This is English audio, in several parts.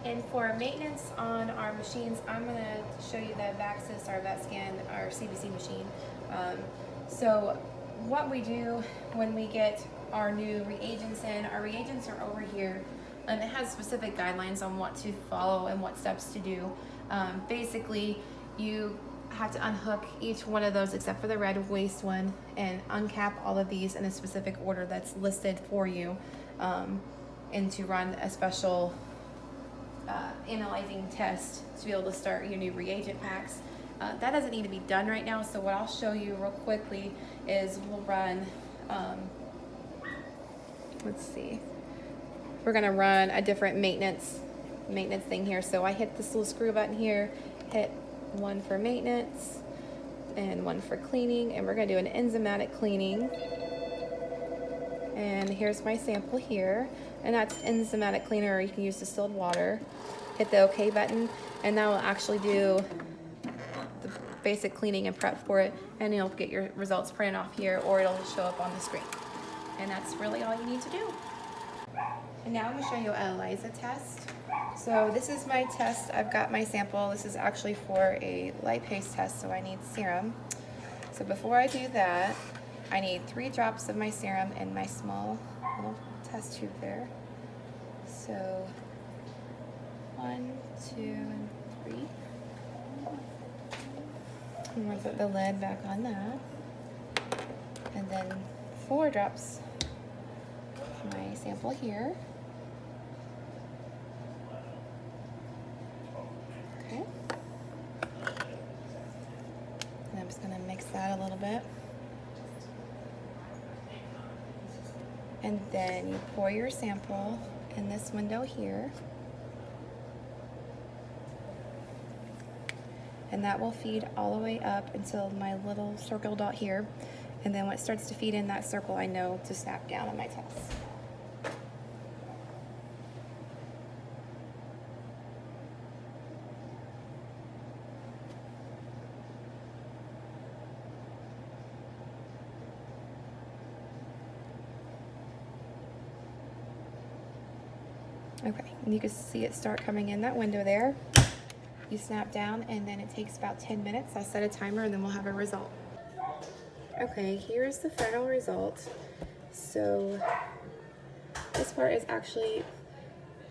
And for maintenance on our machines, I'm going to show you the Vaxis, our VetScan, our CBC machine. So what we do when we get our new reagents in, our reagents are over here. And it has specific guidelines on what to follow and what steps to do. Basically, you have to unhook each one of those except for the red waste one and uncap all of these in a specific order that's listed for you, and to run a special analyzing test to be able to start your new reagent packs. That doesn't need to be done right now, so what I'll show you real quickly is we'll run, let's see, we're gonna run a different maintenance thing here. So I hit this little screw button here, hit one for maintenance and one for cleaning, and we're gonna do an enzymatic cleaning. And here's my sample here, and that's enzymatic cleaner, or you can use distilled water. Hit the OK button, and that will actually do the basic cleaning and prep for it, and you'll get your results printed off here, or it'll show up on the screen. And that's really all you need to do. And now I'm going to show you an ELISA test. So this is my test. I've got my sample. This is actually for a lipase test, so I need serum. So before I do that, I need 3 drops of my serum in my small little test tube there. So 1, 2, and 3. I'm going to put the lid back on that. And then 4 drops of my sample here. Okay. And I'm just going to mix that a little bit. And then you pour your sample in this window here. And that will feed all the way up until my little circle dot here. And then when it starts to feed in that circle, I know to snap down on my test. Okay, and you can see it start coming in that window there. You snap down, and then it takes about 10 minutes. I'll set a timer, and then we'll have a result. Okay, here's the final result. So this part is actually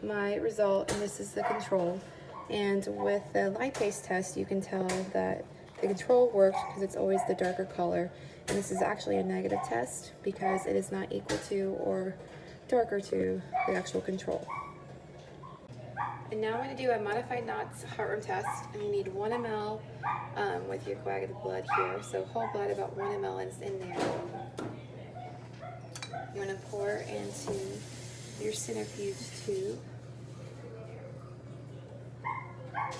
my result, and this is the control. And with the lipase test, you can tell that the control worked because it's always the darker color. And this is actually a negative test because it is not equal to or darker to the actual control. And now I'm going to do a modified Knott's heartworm test, and you need 1 ml with your coagulated blood here. So whole blood, about 1 ml is in there. You want to pour into your centrifuge tube. Okay.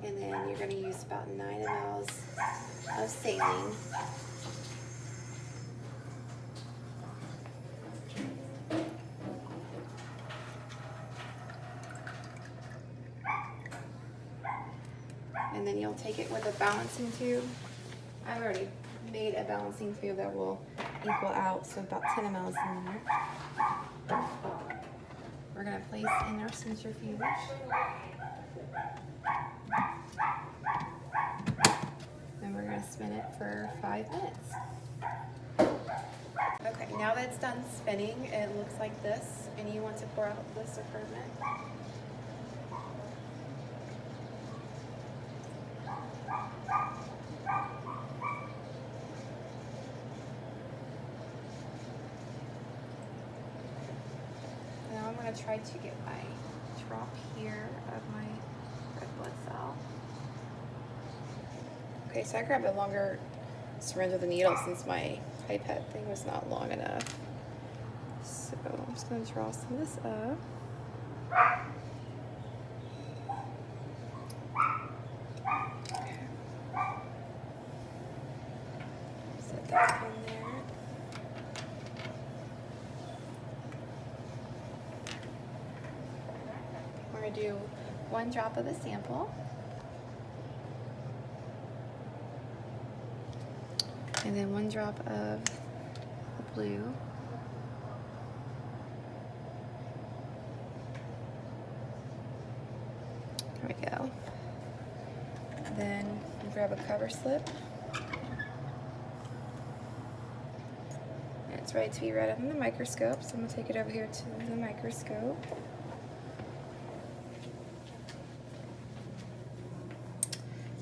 And then you're going to use about 9 mLs of saline. And then you'll take it with a balancing tube. I've already made a balancing tube that will equal out, so about 10 mLs in there. We're going to place in our centrifuge. And we're going to spin it for 5 minutes. Okay, now that it's done spinning, it looks like this, and you want to pour out this ferment. Now I'm going to try to get my drop here of my red blood cell. Okay, so I grabbed a longer syringe with a needle since my pipette thing was not long enough. So I'm just going to draw some of this up. Set that in there. We're going to do 1 drop of the sample. And then 1 drop of the blue. There we go. Then grab a cover slip. And it's ready to be read under the microscope, so I'm going to take it over here to the microscope.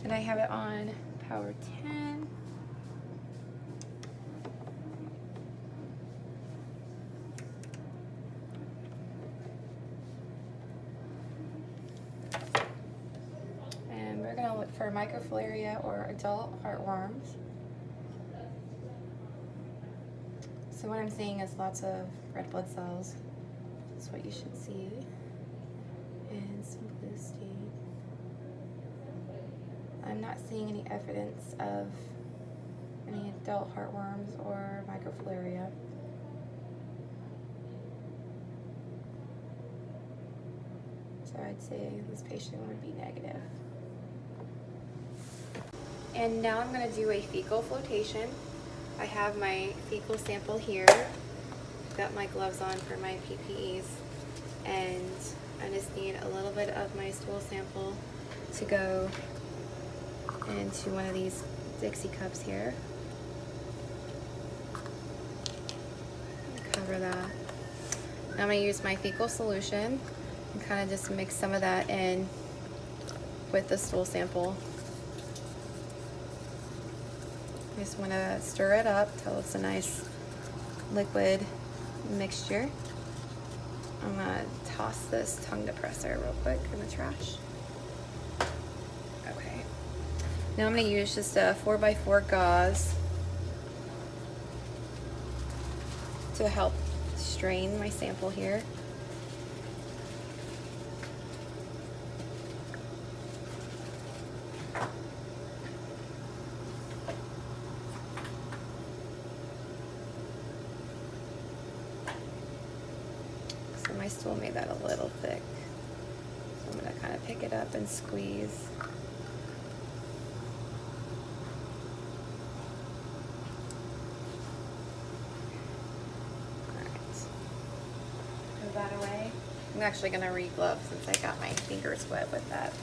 And I have it on power 10. And we're going to look for microfilaria or adult heartworms. So what I'm seeing is lots of red blood cells. That's what you should see. And some blue stain. I'm not seeing any evidence of any adult heartworms or microfilaria. So I'd say this patient would be negative. And now I'm going to do a fecal flotation. I have my fecal sample here. Got my gloves on for my PPEs. And I just need a little bit of my stool sample to go into one of these Dixie cups here. Cover that. Now I'm going to use my fecal solution and kind of just mix some of that in with the stool sample. I just want to stir it up till it's a nice liquid mixture. I'm going to toss this tongue depressor real quick in the trash. Okay. Now I'm going to use just a 4x4 gauze to help strain my sample here. So my stool made that a little thick. So I'm going to kind of pick it up and squeeze. That away. I'm actually going to re-glove since I got my fingers wet with that.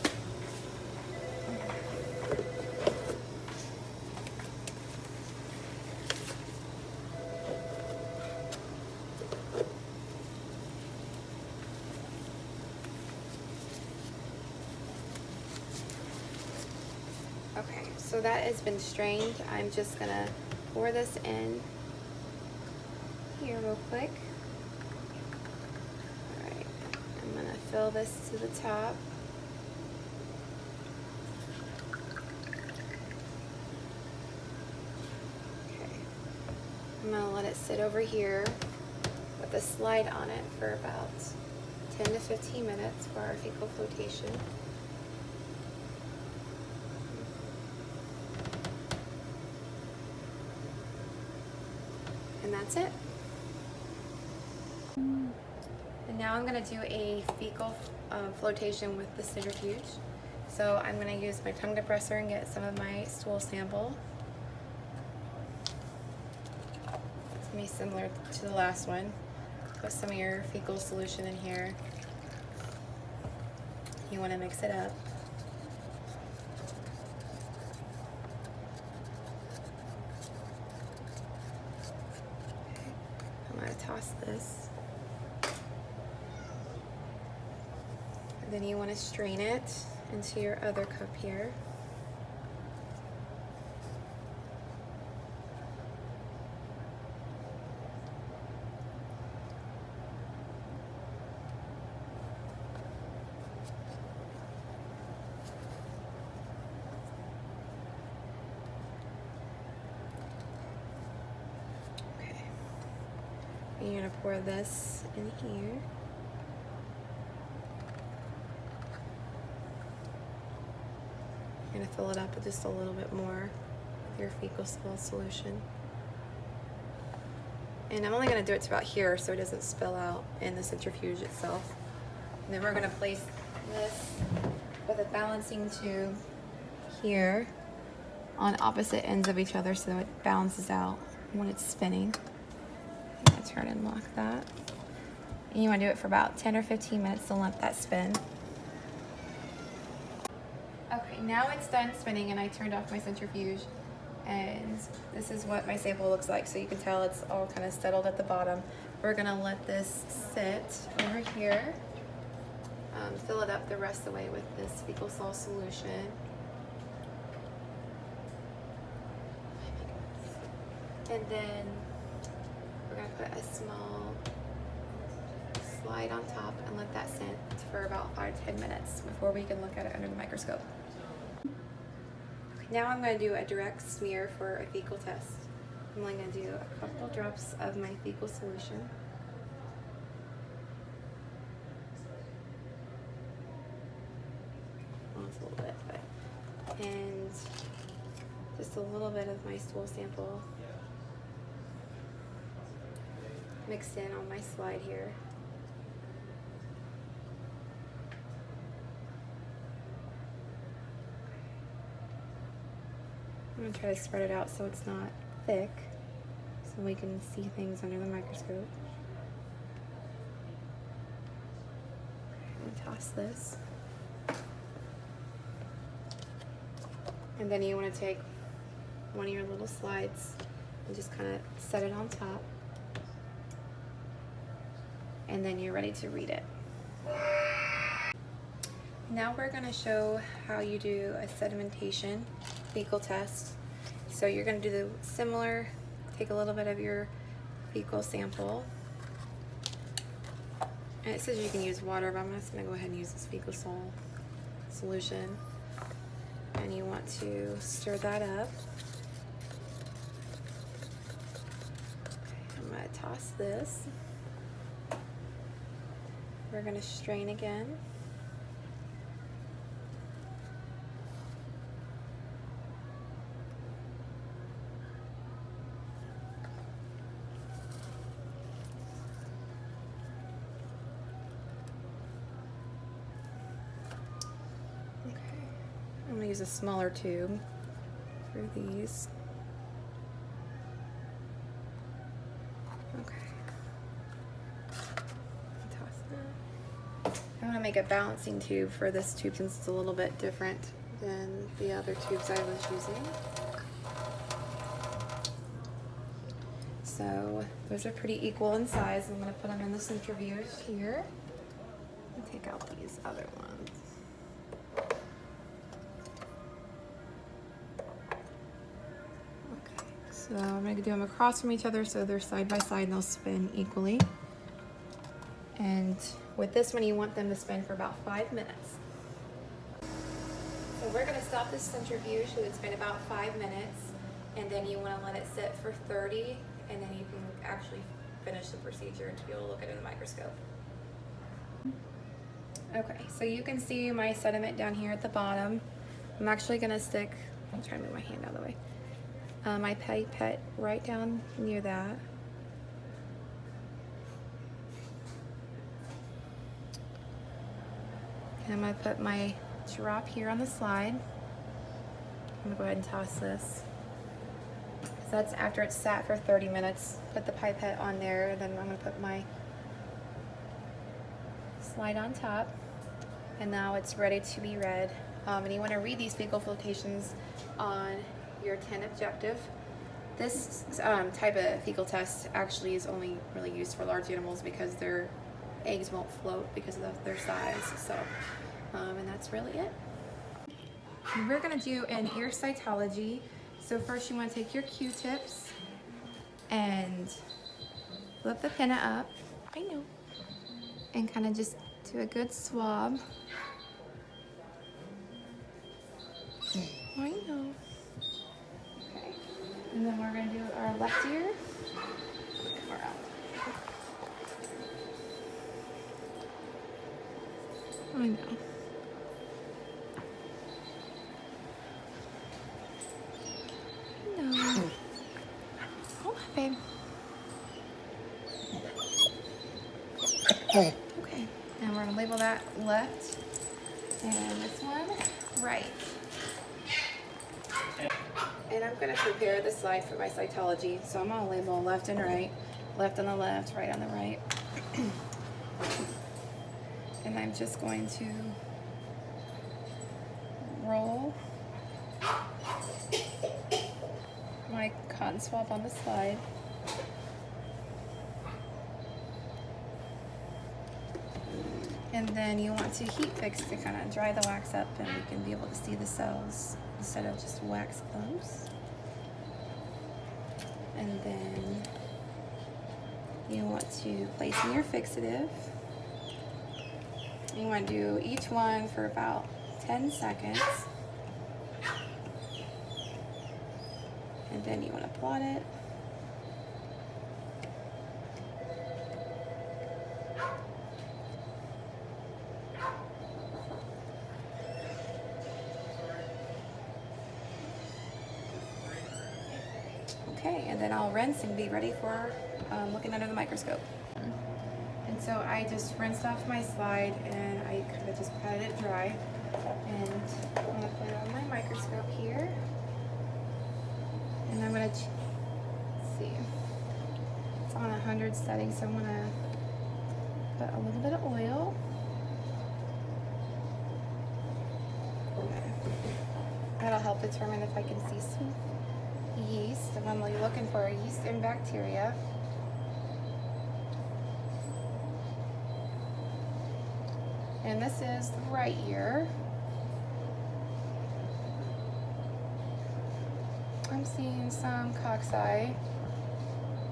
Okay, so that has been strained. I'm just going to pour this in here real quick. Fill this to the top. Okay. I'm going to let it sit over here with a slide on it for about 10 to 15 minutes for our fecal flotation. And that's it. And now I'm going to do a fecal flotation with the centrifuge. So I'm going to use my tongue depressor and get some of my stool sample. It's going to be similar to the last one. Put some of your fecal solution in here. You want to mix it up. I'm going to toss this. Then you want to strain it into your other cup here. Okay. And you're going to pour this in here. You're going to fill it up with just a little bit more of your fecal solution. And I'm only going to do it to about here so it doesn't spill out in the centrifuge itself. And then we're going to place this with a balancing tube here on opposite ends of each other so it balances out when it's spinning. I'm going to turn and lock that. And you want to do it for about 10 or 15 minutes to let that spin. Okay, now it's done spinning and I turned off my centrifuge. And this is what my sample looks like. So you can tell it's all kind of settled at the bottom. We're gonna let this sit over here. Fill it up the rest of the way with this fecal salt solution. And then we're gonna put a small slide on top and let that sit for about 5 to 10 minutes before we can look at it under the microscope. Now I'm going to do a direct smear for a fecal test. I'm only going to do a couple drops of my fecal solution. Well, it's a little bit, but, and just a little bit of my stool sample mixed in on my slide here. I'm going to try to spread it out so it's not thick, so we can see things under the microscope. I'm going to toss this. And then you want to take one of your little slides and just kind of set it on top. And then you're ready to read it. Now we're going to show how you do a sedimentation fecal test. So you're going to do the similar, take a little bit of your fecal sample. And it says you can use water, but I'm just going to go ahead and use this fecal salt solution. And you want to stir that up. Okay, I'm going to toss this. We're going to strain again. I'm going to use a smaller tube for these. Okay. Toss that. I want to make a balancing tube for this tube since it's a little bit different than the other tubes I was using. So those are pretty equal in size. I'm going to put them in the centrifuge here and take out these other ones. So I'm going to do them across from each other so they're side by side and they'll spin equally. And with this one, you want them to spin for about 5 minutes. So we're going to stop this centrifuge so it's been about 5 minutes, and then you want to let it sit for 30, and then you can actually finish the procedure to be able to look at it in the microscope. Okay, so you can see my sediment down here at the bottom. I'm actually going to stick, I'm trying to move my hand out of the way. My pipette right down near that. And I'm going to put my drop here on the slide. I'm going to go ahead and toss this. So that's after it's sat for 30 minutes. Put the pipette on there, then I'm going to put my slide on top. And now it's ready to be read. And you want to read these fecal flotations on your 10 objective. This type of fecal test actually is only really used for large animals because their eggs won't float because of their size. So, and that's really it. And we're gonna do an ear cytology. So first you wanna take your Q-tips and flip the pinna up, I know, and kind of just do a good swab. I know. And then we're going to do our left ear. I know. No. Oh, babe. Okay. And we're going to label that left. And this one, right. And I'm going to prepare the slide for my cytology. So I'm going to label left and right. Left on the left, right on the right. And I'm just going to roll my cotton swab on the slide. And then you want to heat fix to kind of dry the wax up and we can be able to see the cells instead of just wax clumps. And then you want to place in your fixative. You want to do each one for about 10 seconds. And then you want to plot it. Okay, and then I'll rinse and be ready for looking under the microscope. And so I just rinsed off my slide and I kind of just patted it dry. And I'm going to put it on my microscope here. And I'm going to, see, it's on 100 setting, so I'm going to put a little bit of oil. Okay. That'll help determine if I can see some yeast. I'm only looking for yeast and bacteria. And this is the right ear. I'm seeing some cocci,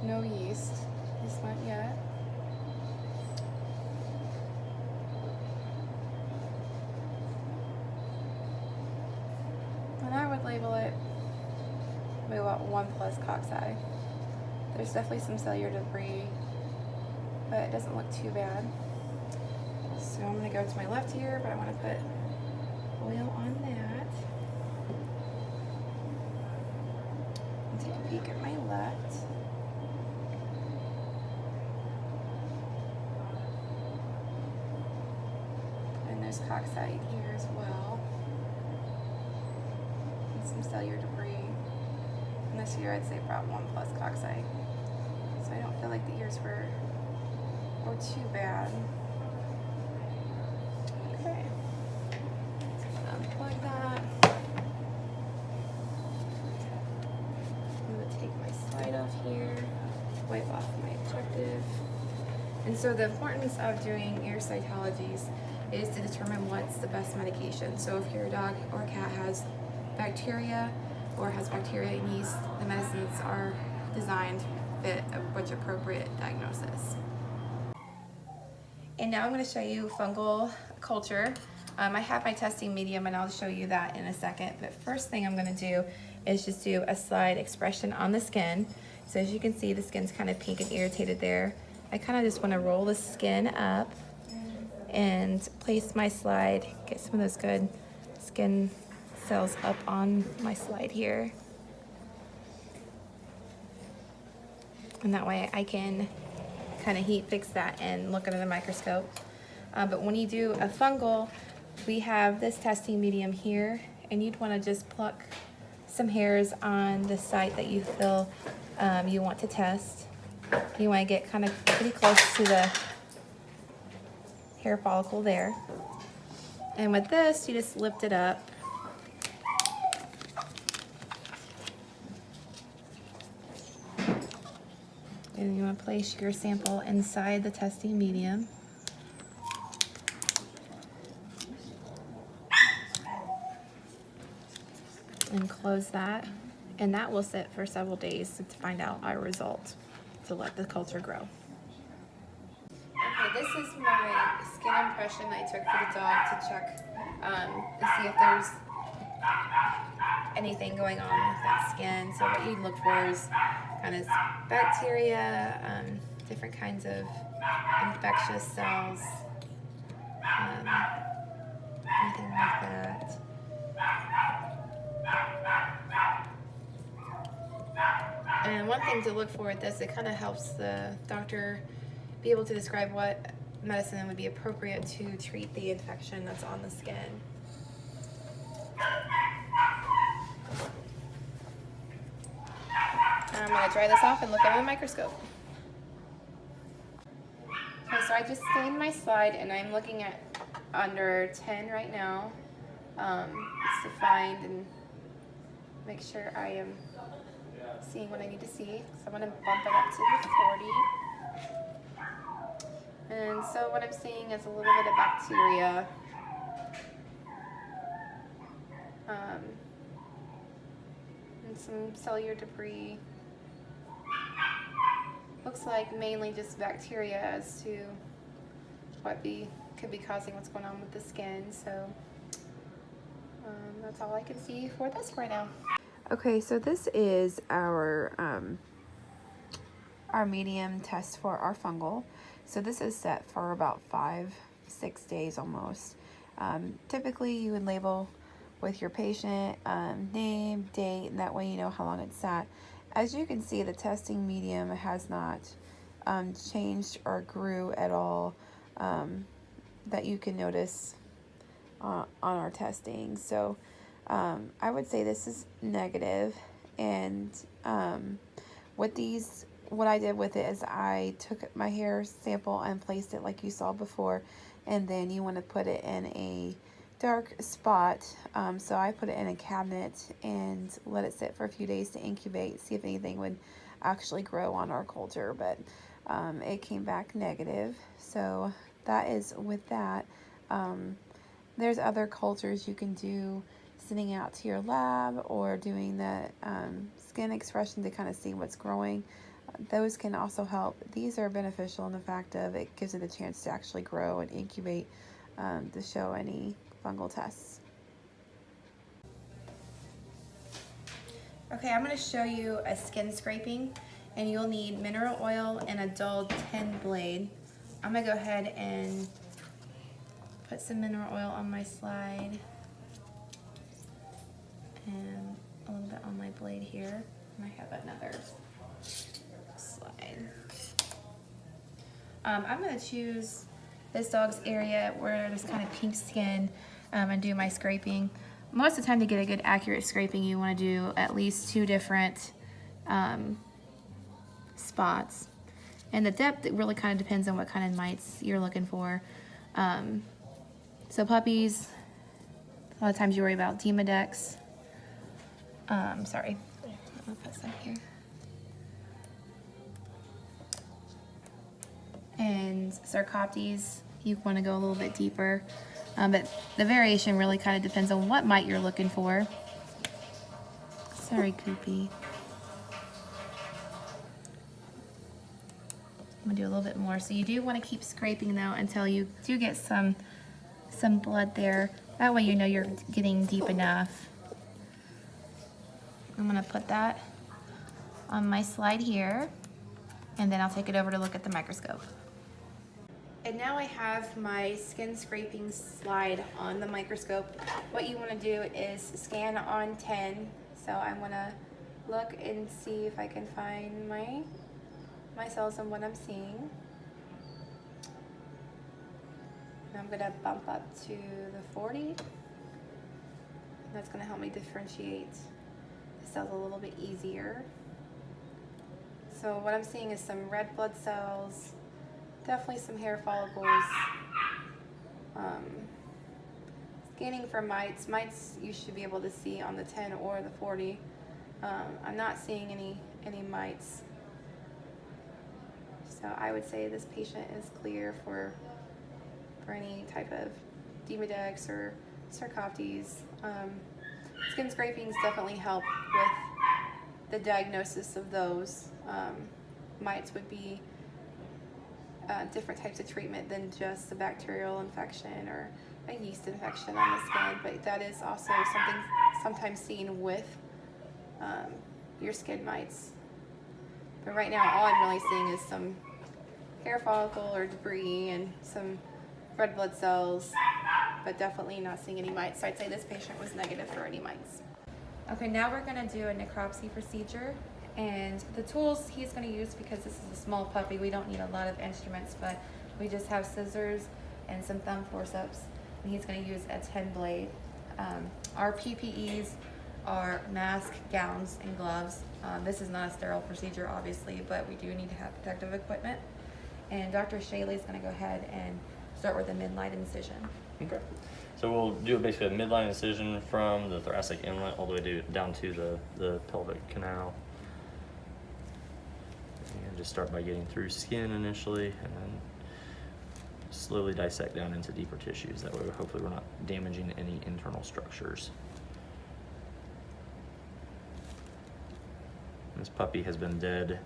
no yeast, this not yet. And I would label it maybe about 1+ cocci. There's definitely some cellular debris, but it doesn't look too bad. So I'm going to go to my left ear, but I want to put oil on that. And take a peek at my left. And there's cocci here as well. And some cellular debris. And this ear I'd say about 1+ cocci. So I don't feel like the ears were too bad. Okay, unplug that. I'm going to take my slide off here, wipe off my objective. And so the importance of doing ear cytologies is to determine what's the best medication. So if your dog or cat has bacteria or has bacteria and yeast, the medicines are designed to fit which appropriate diagnosis. And now I'm going to show you fungal culture. I have my testing medium and I'll show you that in a second. But first thing I'm going to do is just do a slide expression on the skin. So as you can see, the skin's kind of pink and irritated there. I kind of just want to roll the skin up and place my slide, get some of those good skin cells up on my slide here. And that way I can kind of heat fix that and look under the microscope. But when you do a fungal, we have this testing medium here, and you'd want to just pluck some hairs on the site that you feel you want to test. You want to get kind of pretty close to the hair follicle there. And with this, you just lift it up. And you want to place your sample inside the testing medium. And close that. And that will sit for several days to find out our result, to let the culture grow. Okay, this is my skin impression I took for the dog to check to see if there's anything going on with that skin. So what you'd look for is kind of bacteria, different kinds of infectious cells, anything like that. And one thing to look for with this, it kind of helps the doctor be able to describe what medicine would be appropriate to treat the infection that's on the skin. I'm going to dry this off and look under the microscope. Okay, so I just stained my slide and I'm looking at under 10 right now. It's to find and make sure I am seeing what I need to see. So I'm going to bump it up to the 40. And so what I'm seeing is a little bit of bacteria. And some cellular debris. Looks like mainly just bacteria as to what could be causing what's going on with the skin. So that's all I can see for this right now. Okay, so this is our medium test for our fungal. So this is set for about 5-6 days almost. Typically you would label with your patient name, date, and that way you know how long it's sat. As you can see, the testing medium has not changed or grew at all that you can notice on our testing. So I would say this is negative, and what I did with it is I took my hair sample and placed it like you saw before, and then you want to put it in a dark spot. So I put it in a cabinet and let it sit for a few days to incubate, see if anything would actually grow on our culture, but it came back negative. So that is with that. There's other cultures you can do, sending out to your lab or doing the skin expression to kind of see what's growing. Those can also help. These are beneficial in the fact of it gives it a chance to actually grow and incubate to show any fungal tests. Okay, I'm going to show you a skin scraping, and you'll need mineral oil and a dull tin blade. I'm going to go ahead and put some mineral oil on my slide and a little bit on my blade here. And I have another slide. I'm going to choose this dog's area where there's kind of pink skin and do my scraping. Most of the time to get a good accurate scraping, you want to do at least 2 different spots. And the depth, it really kind of depends on what kind of mites you're looking for. So puppies, a lot of times you worry about Demodex. Sorry, I'll put some here. And Sarcoptes, you want to go a little bit deeper. But the variation really kind of depends on what mite you're looking for. Sorry, Koopy. I'm gonna do a little bit more. So you do want to keep scraping though until you do get some blood there. That way you know you're getting deep enough. I'm gonna put that on my slide here, and then I'll take it over to look at the microscope. And now I have my skin scraping slide on the microscope. What you want to do is scan on 10. So I'm going to look and see if I can find my cells and what I'm seeing. And I'm going to bump up to the 40. That's going to help me differentiate the cells a little bit easier. So what I'm seeing is some red blood cells, definitely some hair follicles. Scanning for mites. Mites you should be able to see on the 10 or the 40. I'm not seeing any mites. So I would say this patient is clear for any type of Demodex or Sarcoptes. Skin scrapings definitely help with the diagnosis of those. Mites would be different types of treatment than just a bacterial infection or a yeast infection on the skin, but that is also something sometimes seen with your skin mites. But right now all I'm really seeing is some hair follicle or debris and some red blood cells, but definitely not seeing any mites. So I'd say this patient was negative for any mites. Okay, now we're going to do a necropsy procedure. And the tools he's going to use, because this is a small puppy, we don't need a lot of instruments, but we just have scissors and some thumb forceps, and he's going to use a 10 blade. Our PPEs are mask, gowns, and gloves. This is not a sterile procedure, obviously, but we do need to have protective equipment. And Dr. Shaley is going to go ahead and start with a midline incision. Okay. So we'll do basically a midline incision from the thoracic inlet all the way down to the pelvic canal. And just start by getting through skin initially, and then slowly dissect down into deeper tissues. That way, hopefully, we're not damaging any internal structures. This puppy has been dead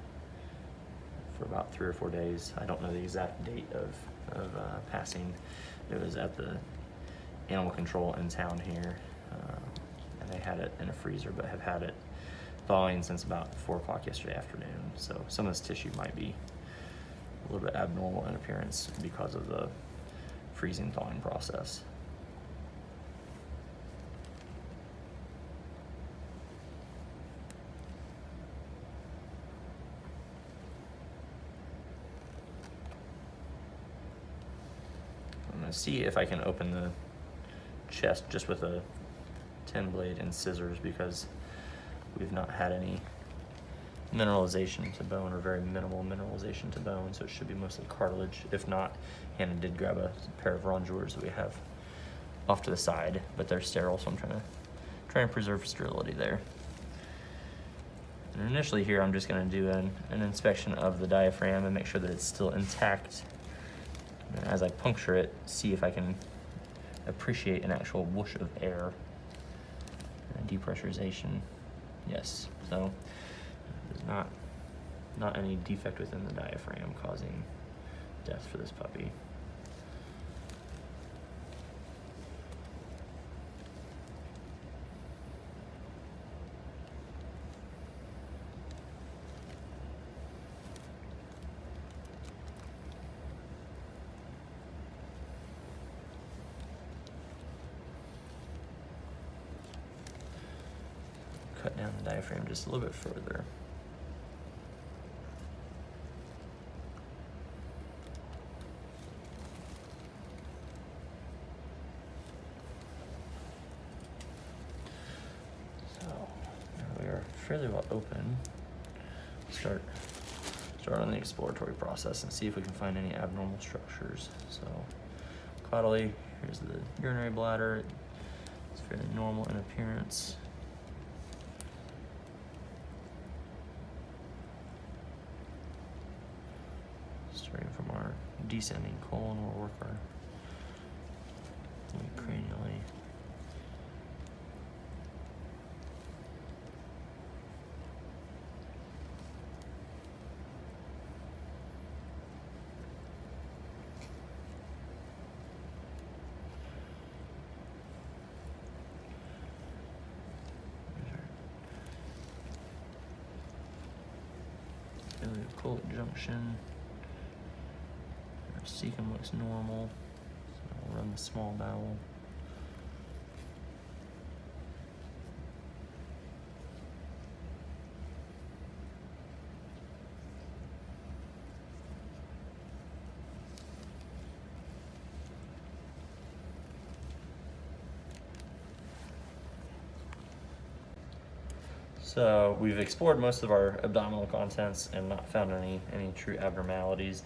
for about 3 or 4 days. I don't know the exact date of passing. It was at the animal control in town here, and they had it in a freezer, but have had it thawing since about 4 o'clock yesterday afternoon. So some of this tissue might be a little bit abnormal in appearance because of the freezing thawing process. I'm going to see if I can open the chest just with a 10 blade and scissors, because we've not had any mineralization to bone, or very minimal mineralization to bone, so it should be mostly cartilage. If not, Hannah did grab a pair of rongeurs that we have off to the side, but they're sterile, so I'm trying to preserve sterility there. And initially here, I'm just going to do an inspection of the diaphragm and make sure that it's still intact. And as I puncture it, see if I can appreciate an actual whoosh of air and depressurization. Yes, so there's not any defect within the diaphragm causing death for this puppy. Cut down the diaphragm just a little bit further. So now we are fairly well open. Start on the exploratory process and see if we can find any abnormal structures. So caudally, here's the urinary bladder. It's fairly normal in appearance. Starting from our descending colon, we'll work our way cranially. Ileocollic junction. Our cecum looks normal, so I'll run the small bowel. So we've explored most of our abdominal contents and not found any true abnormalities.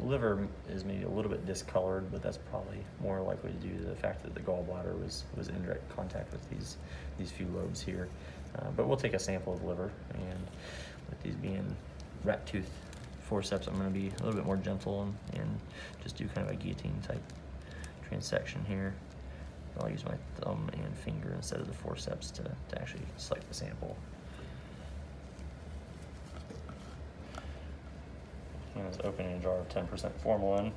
Liver is maybe a little bit discolored, but that's probably more likely due to the fact that the gallbladder was in direct contact with these few lobes here. But we'll take a sample of liver, and with these being rat tooth forceps, I'm going to be a little bit more gentle and just do kind of a guillotine type transection here. I'll use my thumb and finger instead of the forceps to actually select the sample. And it's opening a jar of 10% formalin,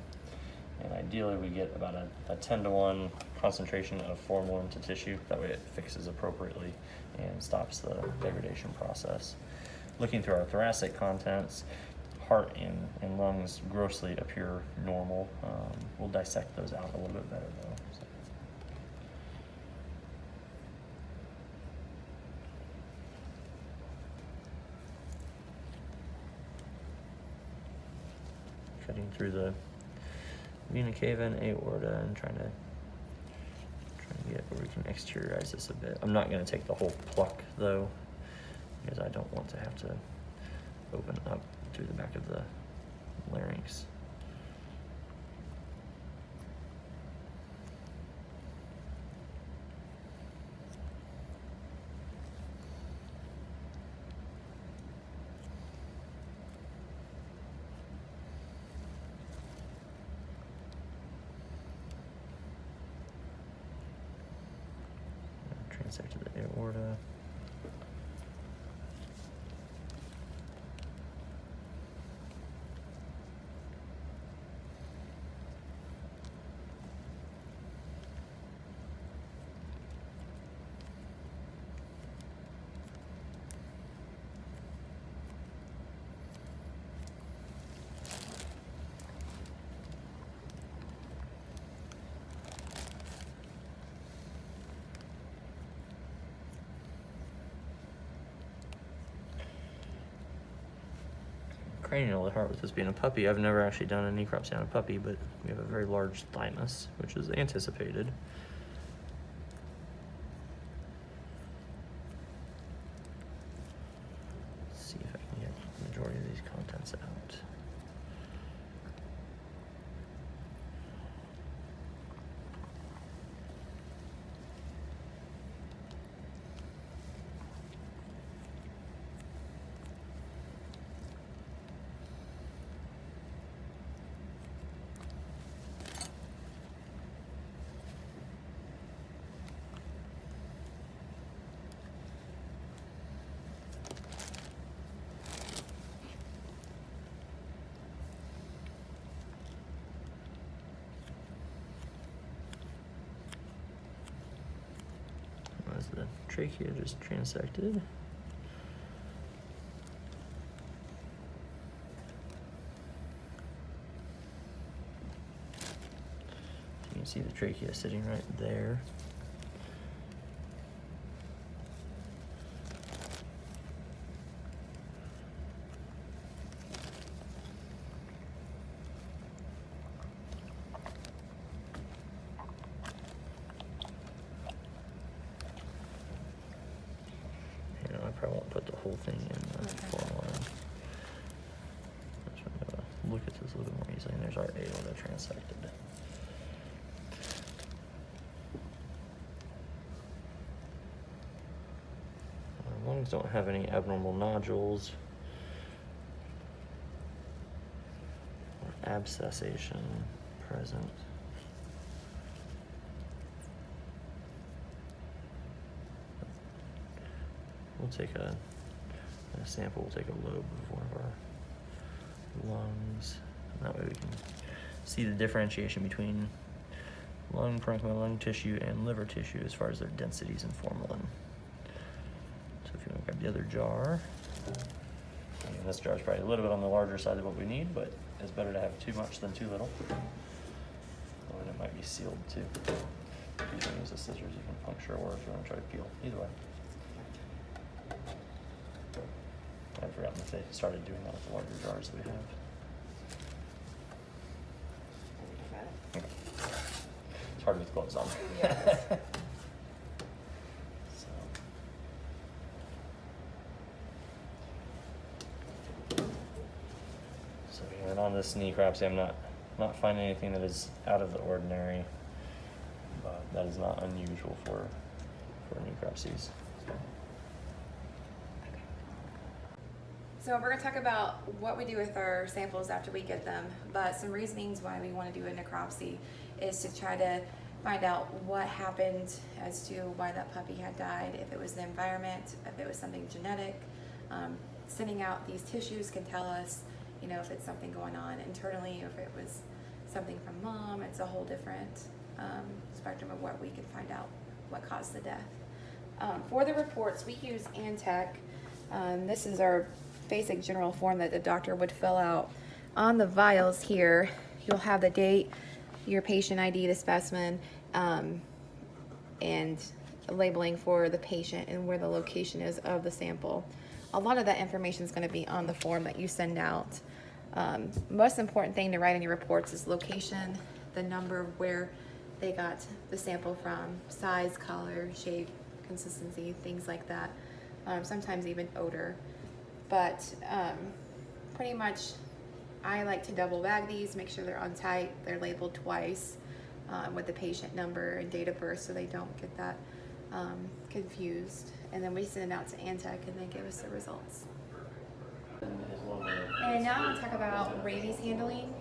and ideally we get about a 10-to-1 concentration of formalin to tissue. That way it fixes appropriately and stops the degradation process. Looking through our thoracic contents, heart and lungs grossly appear normal. We'll dissect those out a little bit better though. So. Cutting through the vena cava and aorta and trying to get where we can exteriorize this a bit. I'm not going to take the whole pluck though, because I don't want to have to open up through the back of the larynx. transected the aorta. Cranial heart with this being a puppy. I've never actually done a necropsy on a puppy, but we have a very large thymus, which is anticipated. Let's see if I can get the majority of these contents out. As the trachea just transected. You can see the trachea sitting right there. I probably won't put the whole thing in the formalin. Just want to look at this a little bit more easily. And there's our aorta transected. Our lungs don't have any abnormal nodules or abscessation present. We'll take a sample, we'll take a lobe of one of our lungs. And that way we can see the differentiation between lung, parenchyma lung tissue, and liver tissue as far as their densities in formalin. So if you want to grab the other jar, and this jar is probably a little bit on the larger side of what we need, but it's better to have too much than too little. Or it might be sealed too. If you can use the scissors, you can puncture, or if you want to try to peel, either way. I've forgotten if they started doing that with the larger jars that we have. Okay. It's hard with gloves on. Yes. So again, on this necropsy, I'm not finding anything that is out of the ordinary, but that is not unusual for necropsies. So we're going to talk about what we do with our samples after we get them, but some reasonings why we want to do a necropsy is to try to find out what happened as to why that puppy had died, if it was the environment, if it was something genetic. Sending out these tissues can tell us, you know, if it's something going on internally, or if it was something from mom. It's a whole different spectrum of what we can find out what caused the death. For the reports, we use Antec. This is our basic general form that the doctor would fill out. On the vials here, you'll have the date, your patient ID, the specimen, and labeling for the patient and where the location is of the sample. A lot of that information is going to be on the form that you send out. Most important thing to write in your reports is location, the number of where they got the sample from, size, color, shape, consistency, things like that. Sometimes even odor. But pretty much I like to double bag these, make sure they're on tight, they're labeled twice with the patient number and date of birth so they don't get that confused. And then we send it out to Antec and they give us the results. And now I'm going to talk about rabies handling.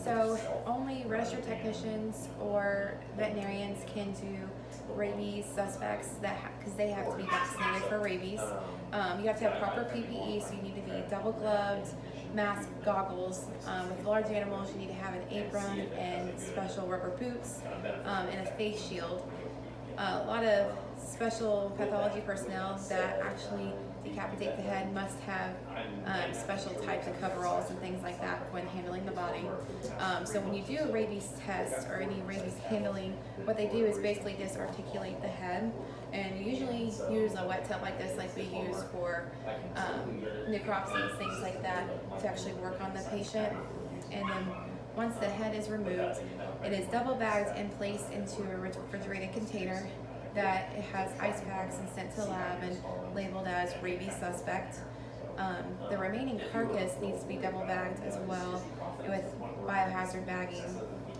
So only registered technicians or veterinarians can do rabies suspects because they have to be vaccinated for rabies. You have to have proper PPE, so you need to be double gloved, mask, goggles. With large animals, you need to have an apron and special rubber boots and a face shield. A lot of special pathology personnel that actually decapitate the head must have special types of coveralls and things like that when handling the body. So when you do a rabies test or any rabies handling, what they do is basically disarticulate the head, and usually use a wet tip like this, like we use for necropsies, things like that, to actually work on the patient. And then once the head is removed, it is double bagged and placed into a refrigerated container that it has ice packs and sent to lab and labeled as rabies suspect. The remaining carcass needs to be double bagged as well with biohazard bagging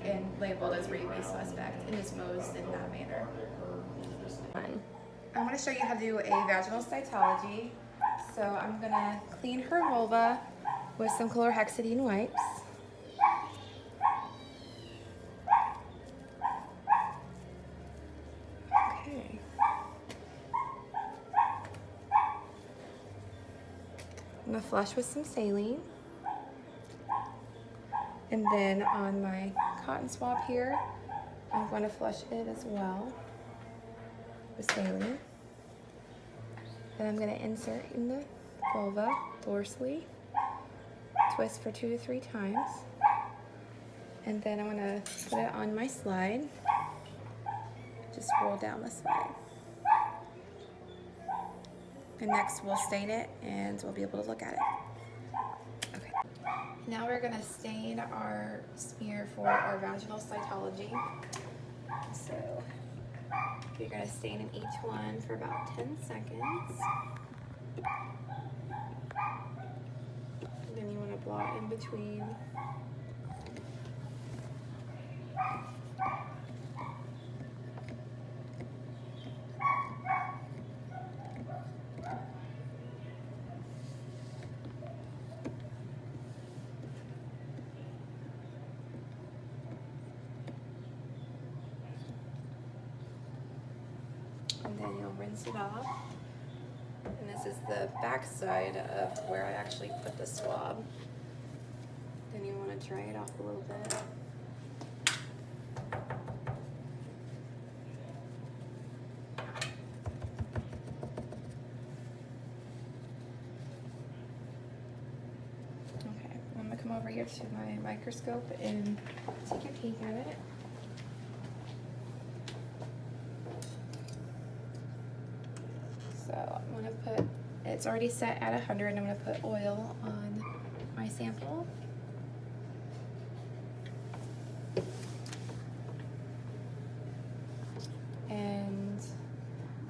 and labeled as rabies suspect and disposed in that manner. I'm going to show you how to do a vaginal cytology. So I'm going to clean her vulva with some chlorhexidine wipes. Okay. I'm going to flush with some saline. And then on my cotton swab here, I'm going to flush it as well with saline. Then I'm going to insert in the vulva dorsally, twist for 2 to 3 times, and then I'm going to put it on my slide. Just roll down the slide. And next we'll stain it and we'll be able to look at it. Okay. Now we're going to stain our smear for our vaginal cytology. So you're going to stain in each one for about 10 seconds. Then you want to blot in between. And then you'll rinse it off. And this is the back side of where I actually put the swab. Then you want to dry it off a little bit. Okay, I'm going to come over here to my microscope and take a peek at it. So I'm going to put, it's already set at 100, I'm going to put oil on my sample. And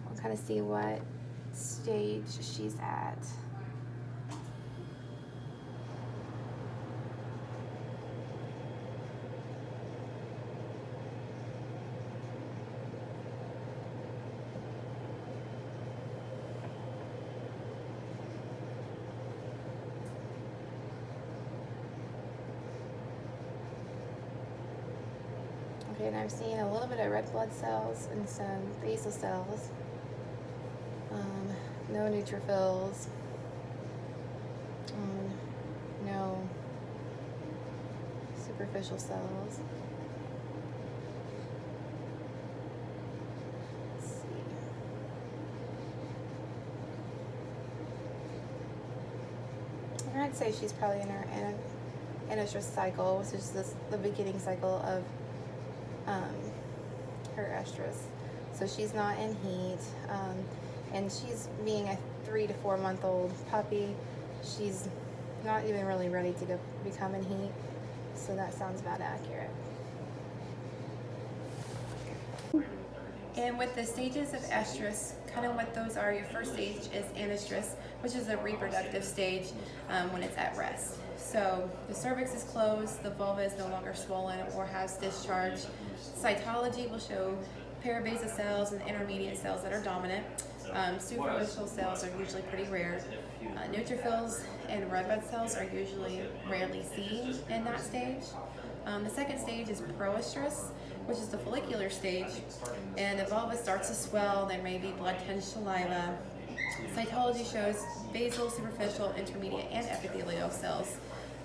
I'll kind of see what stage she's at. Okay, and I'm seeing a little bit of red blood cells and some basal cells. No neutrophils. No superficial cells. Let's see. I'd say she's probably in her estrus cycle, which is the beginning cycle of her estrus. So she's not in heat, and she's being a 3 to 4 month old puppy. She's not even really ready to become in heat. So that sounds about accurate. And with the stages of estrus, kind of what those are, your first stage is anestrus, which is a reproductive stage when it's at rest. So the cervix is closed, the vulva is no longer swollen or has discharge. Cytology will show parabasal cells and intermediate cells that are dominant. Superficial cells are usually pretty rare. Neutrophils and red blood cells are usually rarely seen in that stage. The second stage is proestrus, which is the follicular stage, and the vulva starts to swell. There may be blood-tinged saliva. Cytology shows basal, superficial, intermediate, and epithelial cells,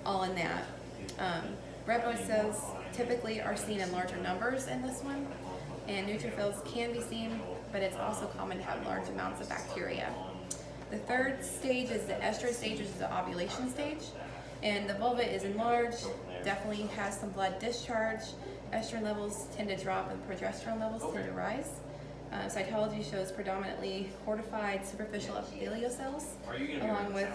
all in that. Red blood cells typically are seen in larger numbers in this one, and neutrophils can be seen, but it's also common to have large amounts of bacteria. The third stage is the estrous stage, which is the ovulation stage, and the vulva is enlarged, definitely has some blood discharge. Estrogen levels tend to drop and progesterone levels tend to rise. Cytology shows predominantly fortified superficial epithelial cells, along with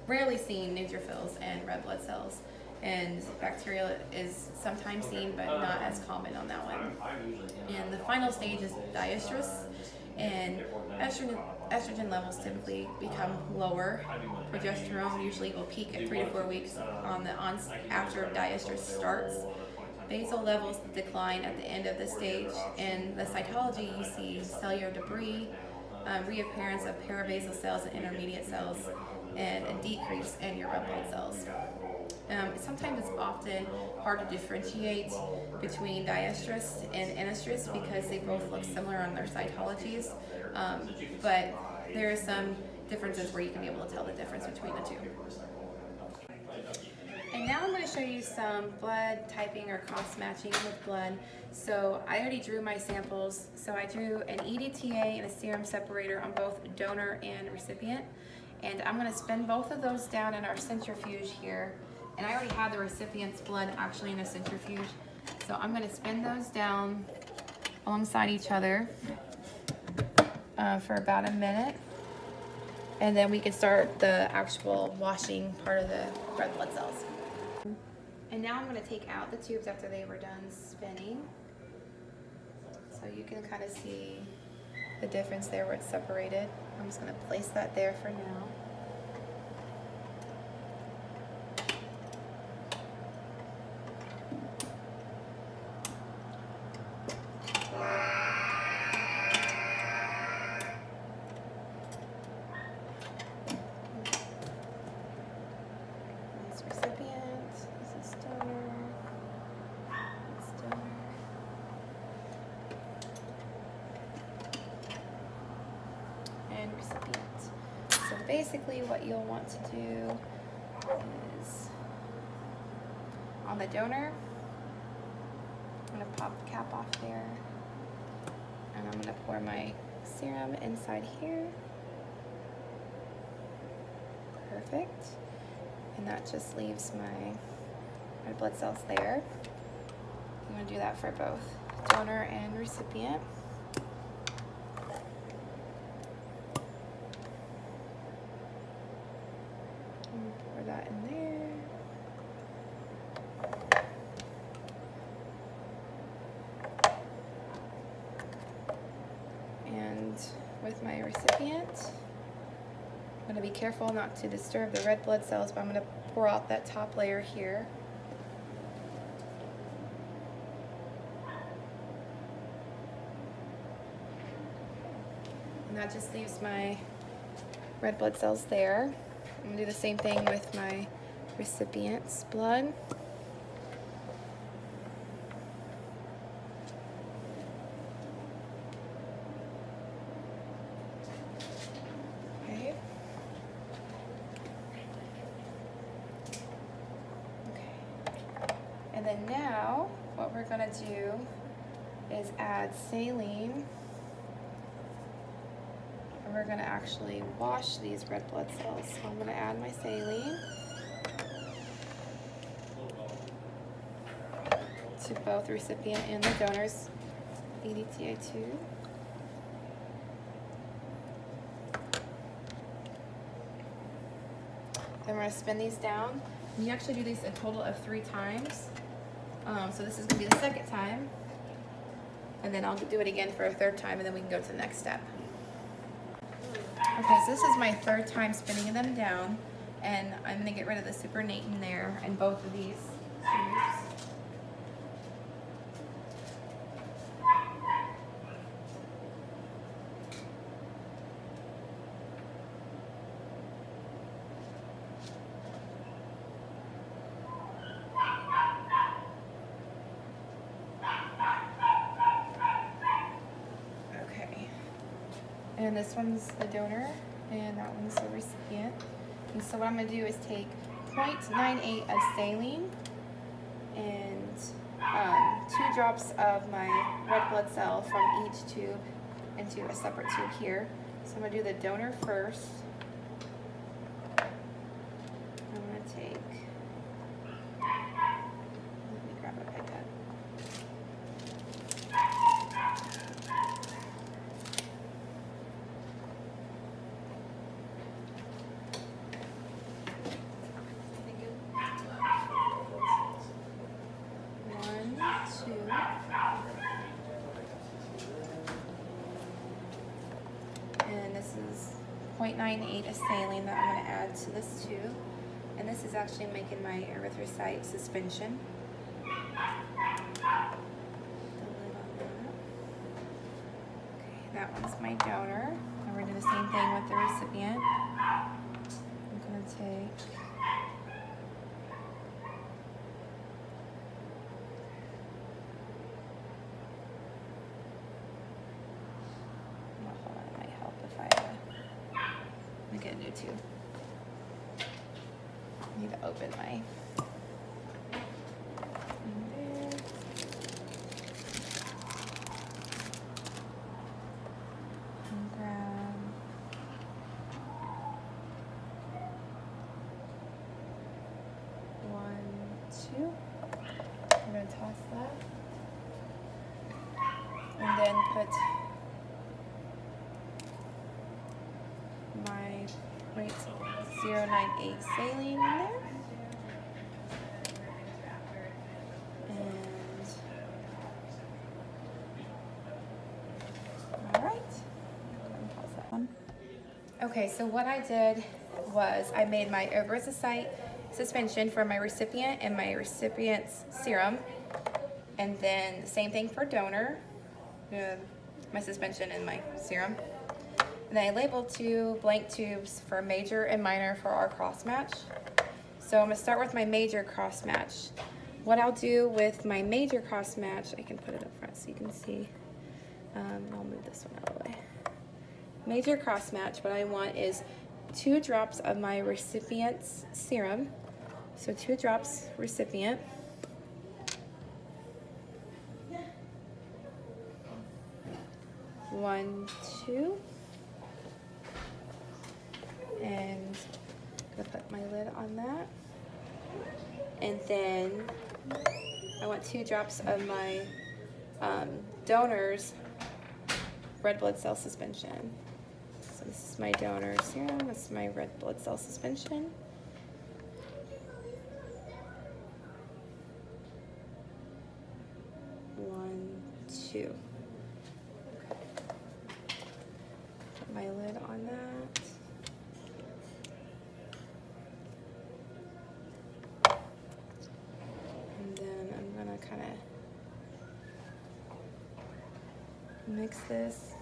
rarely seen neutrophils and red blood cells. And bacteria is sometimes seen, but not as common on that one. And the final stage is diestrus, and estrogen levels typically become lower. Progesterone usually will peak at 3 to 4 weeks after diestrus starts. Basal levels decline at the end of the stage. In the cytology, you see cellular debris, reappearance of parabasal cells and intermediate cells, and a decrease in your red blood cells. Sometimes it's often hard to differentiate between diestrus and anestrus because they both look similar on their cytologies, but there are some differences where you can be able to tell the difference between the two. And now I'm going to show you some blood typing or cross matching with blood. So I already drew my samples. So I drew an EDTA and a serum separator on both donor and recipient. And I'm going to spin both of those down in our centrifuge here. And I already had the recipient's blood actually in a centrifuge. So I'm going to spin those down alongside each other for about a minute. And then we can start the actual washing part of the red blood cells. And now I'm going to take out the tubes after they were done spinning. So you can kind of see the difference there where it's separated. I'm just going to place that there for now. Recipient. So basically what you'll want to do is on the donor, I'm going to pop the cap off there, and I'm going to pour my serum inside here. Perfect. And that just leaves my red blood cells there. I'm going to do that for both donor and recipient. Pour that in there. And with my recipient, I'm going to be careful not to disturb the red blood cells, but I'm going to pour out that top layer here. And that just leaves my red blood cells there. I'm going to do the same thing with my recipient's blood. Okay. And then now, what we're going to do is add saline. And we're going to actually wash these red blood cells. So I'm going to add my saline to both recipient and the donor's EDTA tube. Then we're going to spin these down. And you actually do these a total of 3 times. So this is going to be the second time. And then I'll do it again for a 3rd time, and then we can go to the next step. Okay, so this is my 3rd time spinning them down, and I'm going to get rid of the supernatant there in both of these tubes. And this one's the donor, and that one's the recipient. And so what I'm gonna do is take 0.98 of saline and 2 drops of my red blood cell from each tube into a separate tube here. So I'm gonna do the donor first. I'm gonna take, let me grab a pipette. And this is 0.98 of saline that I'm going to add to this tube. And this is actually making my erythrocyte suspension. The lid on that. Okay, that one's my donor. And we're going to do the same thing with the recipient. I'm going to take get a new tube. I need to open my and grab one, two. I'm gonna toss that. And then put my 0.098 saline in there. And all right. Pause that one. Okay, so what I did was I made my erythrocyte suspension for my recipient and my recipient's serum. And then the same thing for donor, my suspension and my serum. And then I labeled 2 blank tubes for major and minor for our cross match. So I'm gonna start with my major cross match. What I'll do with my major cross match, I can put it up front so you can see. I'll move this one out of the way. Major cross match, what I want is 2 drops of my recipient's serum. So 2 drops recipient. One, 2. And I'm gonna put my lid on that. And then I want 2 drops of my donor's red blood cell suspension. So this is my donor serum, this is my red blood cell suspension. One, 2. Put my lid on that. Kind of mix this.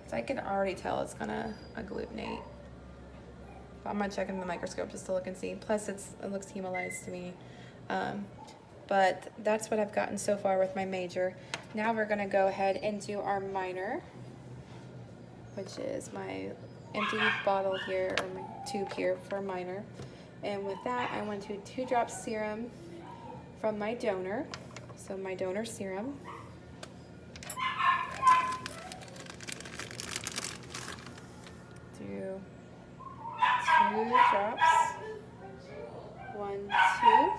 So I can already tell it's gonna agglutinate. But I'm gonna check in the microscope just to look and see. Plus it looks hemolyzed to me. But that's what I've gotten so far with my major. Now we're gonna go ahead and do our minor, which is my empty bottle here, or my tube here for minor. And with that, I want to 2 drops serum from my donor, so my donor serum. Do 2 drops, 1, 2.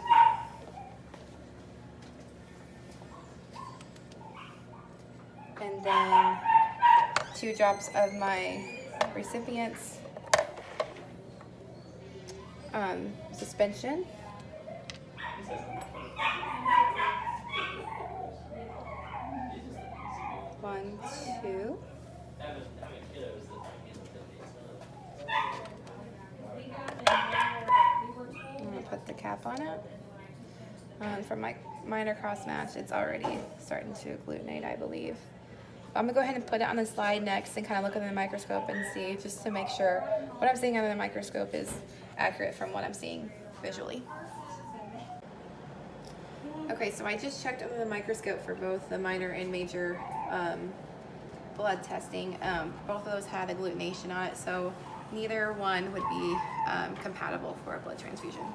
And then 2 drops of my recipient's suspension. One, 2. I'm gonna put the cap on it. For my minor cross match, it's already starting to agglutinate, I believe. I'm gonna go ahead and put it on the slide next and kind of look under the microscope and see, just to make sure what I'm seeing under the microscope is accurate from what I'm seeing visually. Okay, so I just checked under the microscope for both the minor and major blood testing. Both of those had agglutination on it, so neither one would be compatible for a blood transfusion.